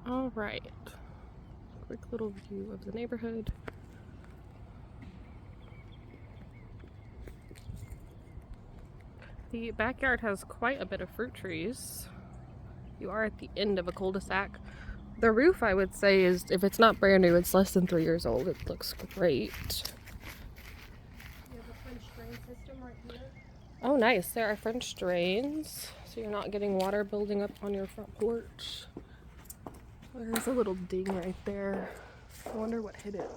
All right, quick little view of the neighborhood. The backyard has quite a bit of fruit trees. You are at the end of a cul-de-sac. The roof, I would say, is, if it's not brand new, it's less than 3 years old. It looks great. You have a French drain system right here. Oh, nice. There are French drains, so you're not getting water building up on your front porch. There's a little ding right there. I wonder what hit it.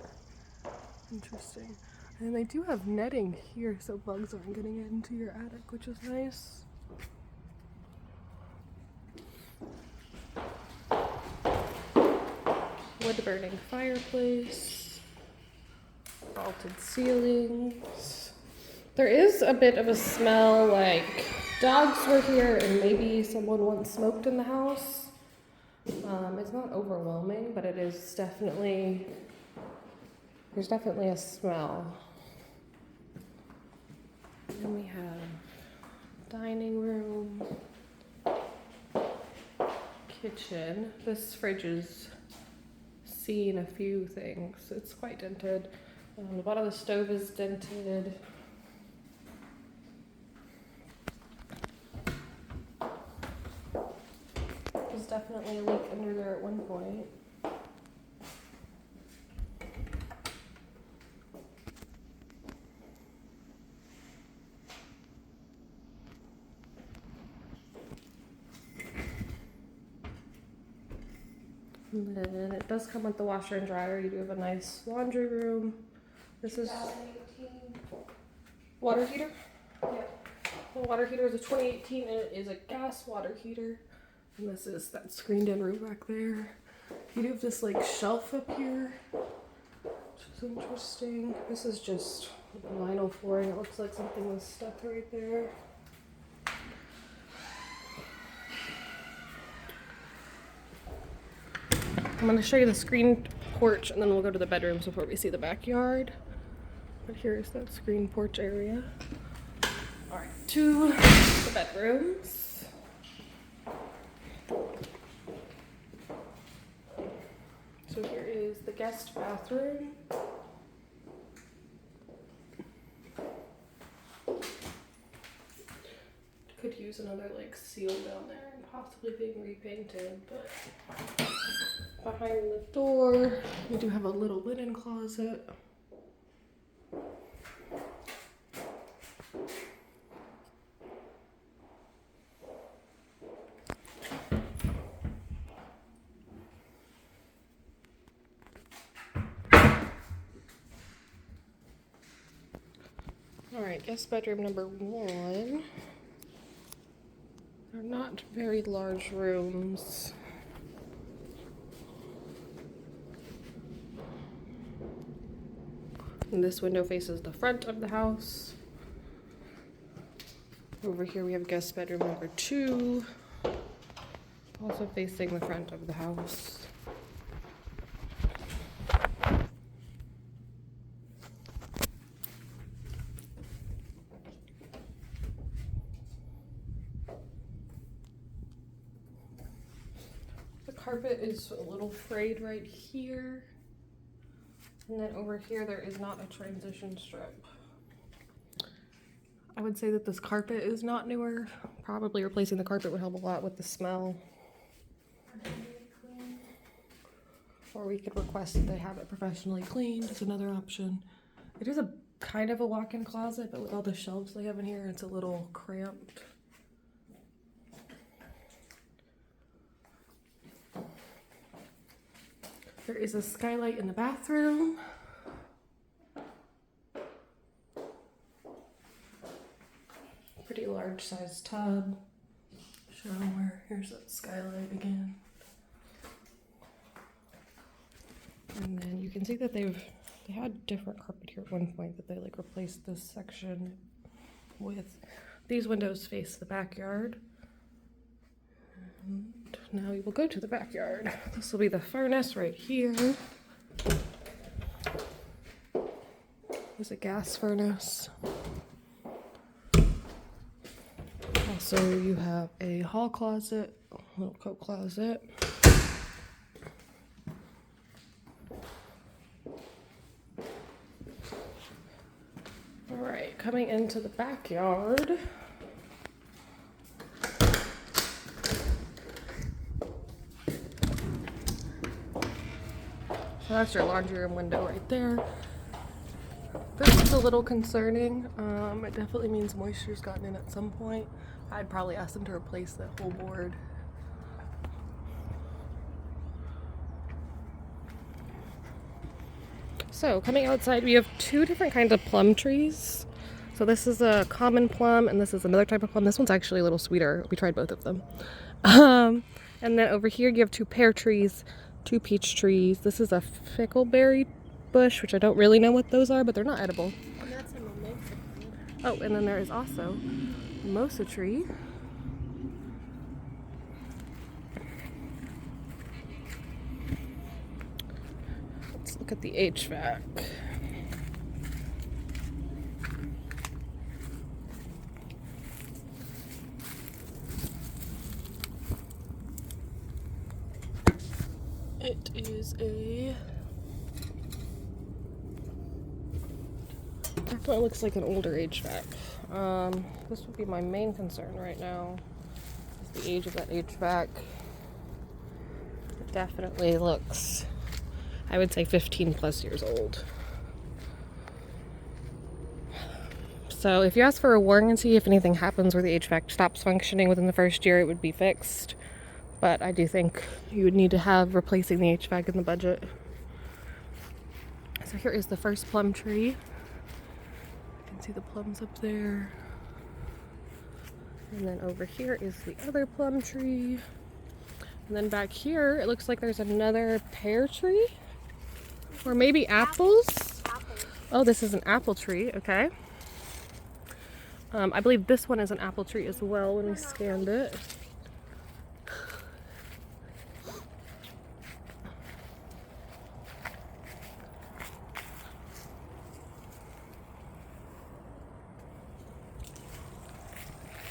Interesting. And they do have netting here so bugs aren't getting into your attic, which is nice. Wood burning fireplace. Vaulted ceilings. There is a bit of a smell like dogs were here and maybe someone once smoked in the house. It's not overwhelming, but it is definitely, there's definitely a smell. And we have dining room, kitchen. This fridge is seen a few things. It's quite dented. The bottom of the stove is dented. There's definitely a leak under there at one point. And then it does come with the washer and dryer. You do have a nice laundry room. This is 2018. water heater. Yeah. The water heater is a 2018 and it is a gas water heater. And this is that screened in room back there. You do have this like shelf up here, which is interesting. This is just vinyl flooring. It looks like something was stuck right there. I'm going to show you the screened porch and then we'll go to the bedrooms before we see the backyard. But here's that screen porch area. All right, to the bedrooms. So here is the guest bathroom. Could use another like seal down there and possibly being repainted, but behind the door we do have a little linen closet. All right, guest bedroom number 1. They're not very large rooms. And this window faces the front of the house. Over here we have guest bedroom number 2, also facing the front of the house. The carpet is a little frayed right here. And then over here, there is not a transition strip. I would say that this carpet is not newer. Probably replacing the carpet would help a lot with the smell. Or we could request that they have it professionally cleaned. It's another option. It is a kind of a walk-in closet, but with all the shelves they have in here, it's a little cramped. There is a skylight in the bathroom. Pretty large sized tub. Shower. Here's that skylight again. And then you can see that they had different carpet here at one point, but they like replaced this section with these windows face the backyard. And now we will go to the backyard. This will be the furnace right here. There's a gas furnace. Also, you have a hall closet, a little coat closet. Alright, coming into the backyard. So that's your laundry room window right there. This is a little concerning. It definitely means moisture's gotten in at some point. I'd probably ask them to replace that whole board. So coming outside, we have two different kinds of plum trees. So this is a common plum and this is another type of plum. This one's actually a little sweeter. We tried both of them. And then over here you have two pear trees, two peach trees. This is a fickleberry bush, which I don't really know what those are, but they're not edible. And that's a mimosa tree. Oh, and then there is also a mimosa tree. Let's look at the HVAC. It is definitely looks like an older HVAC. This would be my main concern right now, is the age of that HVAC. It definitely looks, I would say 15 plus years old. So if you ask for a warranty, if anything happens where the HVAC stops functioning within the first year, it would be fixed. But I do think you would need to have replacing the HVAC in the budget. So here is the first plum tree. You can see the plums up there. And then over here is the other plum tree. And then back here, it looks like there's another pear tree. Or maybe apples. Oh, this is an apple tree, okay. I believe this one is an apple tree as well when we scanned it.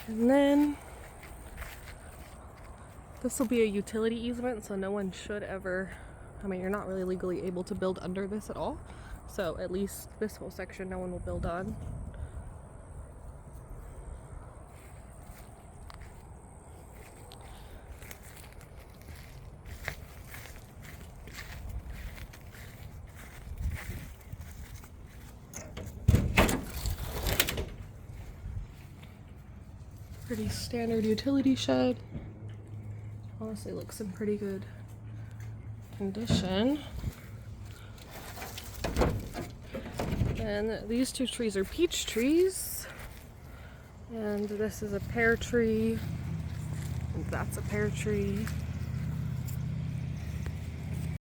And then this will be a utility easement, so no one should ever, I mean, you're not really legally able to build under this at all. So at least this whole section no one will build on. Pretty standard utility shed. Honestly looks in pretty good condition. And these two trees are peach trees. And this is a pear tree. And that's a pear tree.